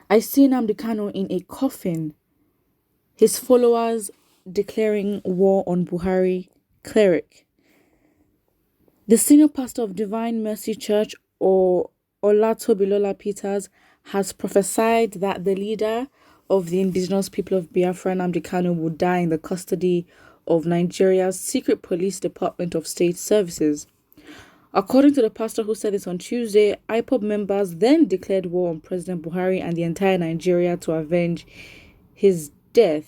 I see Nnamdi Kanu in a coffin. His followers declaring war on Buhari. Cleric. The senior pastor of Divine Mercy Church, or Olatobilola Peters, has prophesied that the leader of the indigenous people of Biafra, Nnamdi Kanu, would die in the custody of Nigeria's secret police Department of State Services. According to the pastor who said this on Tuesday, IPOB members then declared war on President Buhari and the entire Nigeria to avenge his death.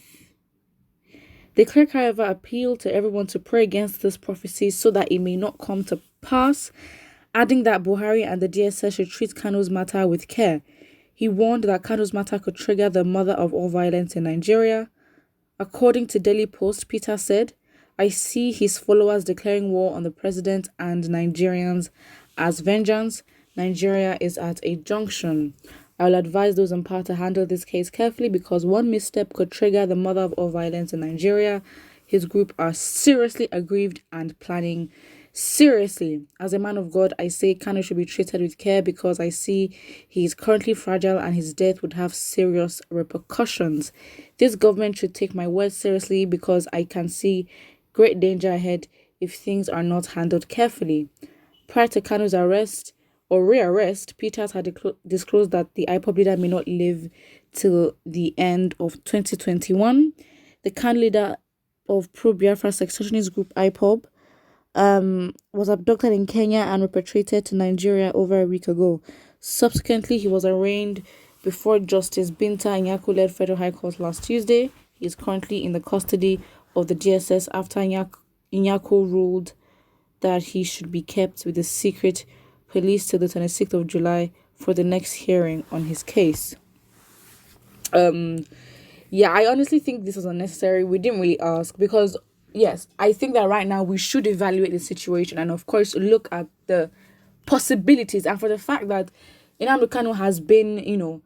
The cleric, however, appealed to everyone to pray against this prophecy so that it may not come to pass, adding that Buhari and the DSS should treat Kanu's matter with care. He warned that Kanu's matter could trigger the mother of all violence in Nigeria. According to Daily Post, Peter said, I see his followers declaring war on the president and Nigerians as vengeance. Nigeria is at a junction. I will advise those in power to handle this case carefully because one misstep could trigger the mother of all violence in Nigeria. His group are seriously aggrieved and planning seriously. As a man of God, I say Kanu should be treated with care because I see he is currently fragile and his death would have serious repercussions. This government should take my words seriously because I can see great danger ahead if things are not handled carefully. Prior to Kanu's arrest or rearrest, Peters had disclosed that the IPOB leader may not live till the end of 2021. The Kanu leader of pro-Biafra secessionist group IPOB was abducted in Kenya and repatriated to Nigeria over a week ago. Subsequently, he was arraigned before Justice Binta Nyako-led Federal High Court last Tuesday. He is currently in the custody of the DSS after Nyako ruled that he should be kept with the secret police till the 26th of July for the next hearing on his case. I honestly think this was unnecessary. We didn't really ask because, yes, I think that right now we should evaluate the situation and, of course, look at the possibilities. And for the fact that Nnamdi Kanu has been,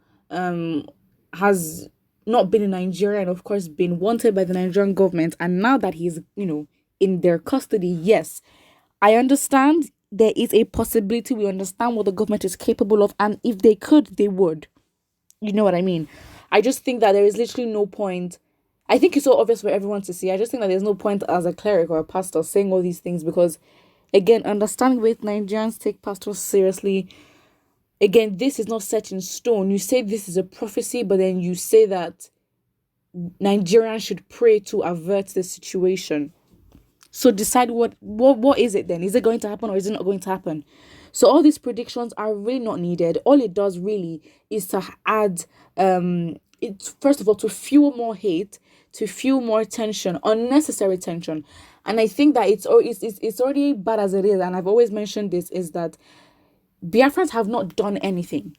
has not been in Nigeria and, of course, been wanted by the Nigerian government. And now that he's, in their custody, yes, I understand there is a possibility. We understand what the government is capable of. And if they could, they would. You know what I mean? I just think that there is literally no point. I think it's so obvious for everyone to see. I just think that there's no point as a cleric or a pastor saying all these things because, again, understanding with Nigerians take pastors seriously. Again, this is not set in stone. You say this is a prophecy, but then you say that Nigerians should pray to avert the situation. So decide what is it then? Is it going to happen or is it not going to happen? So all these predictions are really not needed. All it does really is to add, it's first of all to fuel more hate, to fuel more tension, unnecessary tension. And I think that it's already bad as it is. And I've always mentioned this, is that Biafrans have not done anything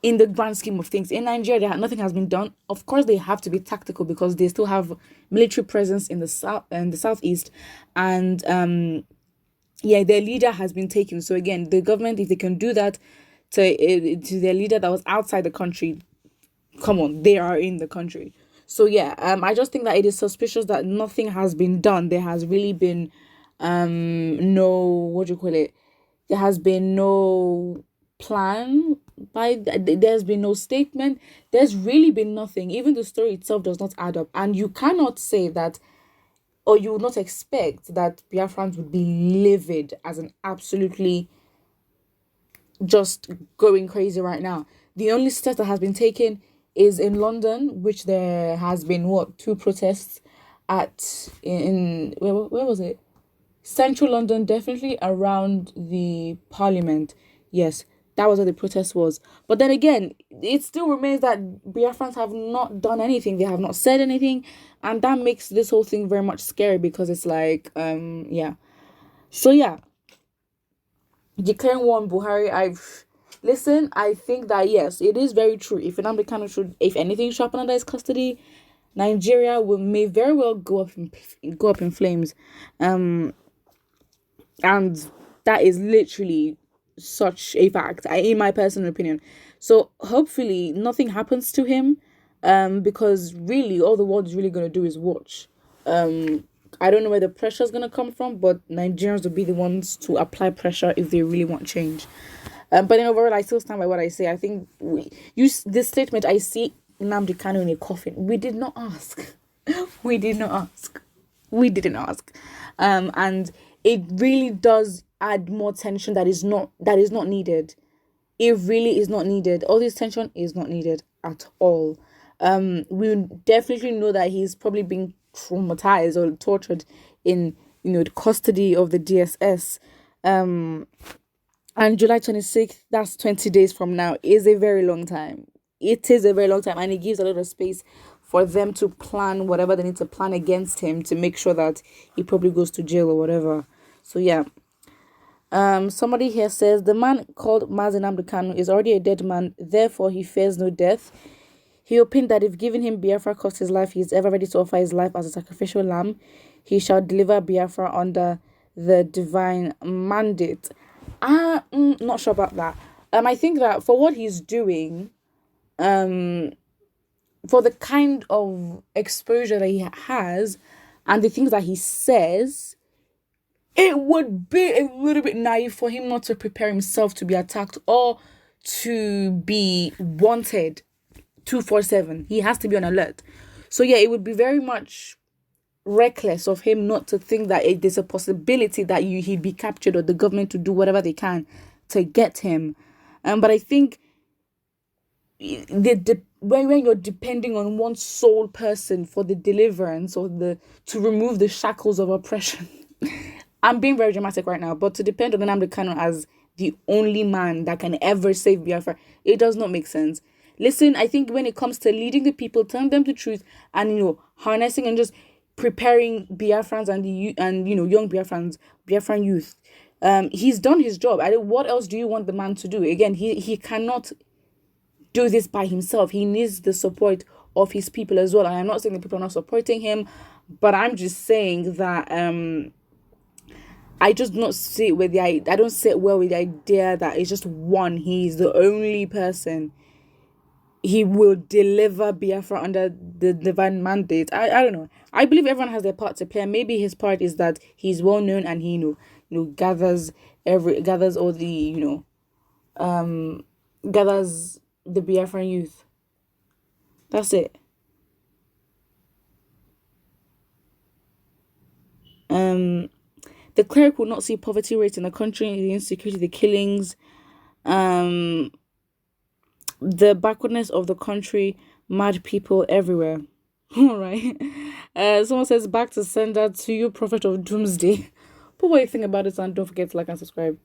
in the grand scheme of things. In Nigeria, nothing has been done. Of course, they have to be tactical because they still have military presence in the south and the southeast. And their leader has been taken. So again, the government, if they can do that to their leader that was outside the country, come on, they are in the country. So I just think that it is suspicious that nothing has been done. There has really been there has been no plan there's been no statement. There's really been nothing. Even the story itself does not add up. And you cannot say that, or you would not expect that Biafrans would be livid as an absolutely just going crazy right now. The only step that has been taken is in London, which there has been two protests in where was it? Central London, definitely around the Parliament. Yes, that was where the protest was. But then again, it still remains that Biafrans have not done anything. They have not said anything. And that makes this whole thing very much scary because it's like, So declaring war on Buhari, I think that, yes, it is very true. If Nnamdi Kanu if anything should happen under his custody, Nigeria may very well go up in flames. And that is literally such a fact, in my personal opinion. So hopefully nothing happens to him, because really all the world is really going to do is watch. I don't know where the pressure is gonna come from, but Nigerians will be the ones to apply pressure if they really want change. But then overall, I still stand by what I say. I think we use this statement. I see Nnamdi Kanu in a coffin. We did not ask. We did not ask. We didn't ask. And it really does add more tension that is not needed. It really is not needed. All this tension is not needed at all. We definitely know that he's probably being traumatized or tortured in the custody of the DSS. And July 26th, that's 20 days from now, is a very long time. It is a very long time, and it gives a lot of space for them to plan whatever they need to plan against him to make sure that he probably goes to jail or whatever. So yeah. Somebody here says the man called Mazi Nnamdi Kanu is already a dead man, therefore he fears no death. He opined that if given him Biafra cost his life, he is ever ready to offer his life as a sacrificial lamb. He shall deliver Biafra under the divine mandate. I'm not sure about that. I think that for what he's doing, for the kind of exposure that he has, and the things that he says, it would be a little bit naive for him not to prepare himself to be attacked or to be wanted 247. He has to be on alert. So yeah, it would be very much reckless of him not to think that there's a possibility that he'd be captured or the government to do whatever they can to get him. But I think when you're depending on one sole person for the deliverance or to remove the shackles of oppression, I'm being very dramatic right now, but to depend on Nnamdi Kanu as the only man that can ever save Biafra, it does not make sense. Listen, I think when it comes to leading the people, telling them the truth, and harnessing and just preparing Biafrans and young Biafran youth, he's done his job. What else do you want the man to do? Again, he cannot do this by himself. He needs the support of his people as well. And I'm not saying the people are not supporting him, but I'm just saying that I just don't sit well with the idea that it's just one. He's the only person. He will deliver Biafra under the divine mandate. I don't know. I believe everyone has their part to play. Maybe his part is that he's well known and he gathers all the gathers the Biafran youth. That's it. The cleric will not see poverty rates in the country, the insecurity, the killings, the backwardness of the country, mad people everywhere. All right. Someone says, back to sender to you, prophet of doomsday. Put what you think about it and don't forget to like and subscribe.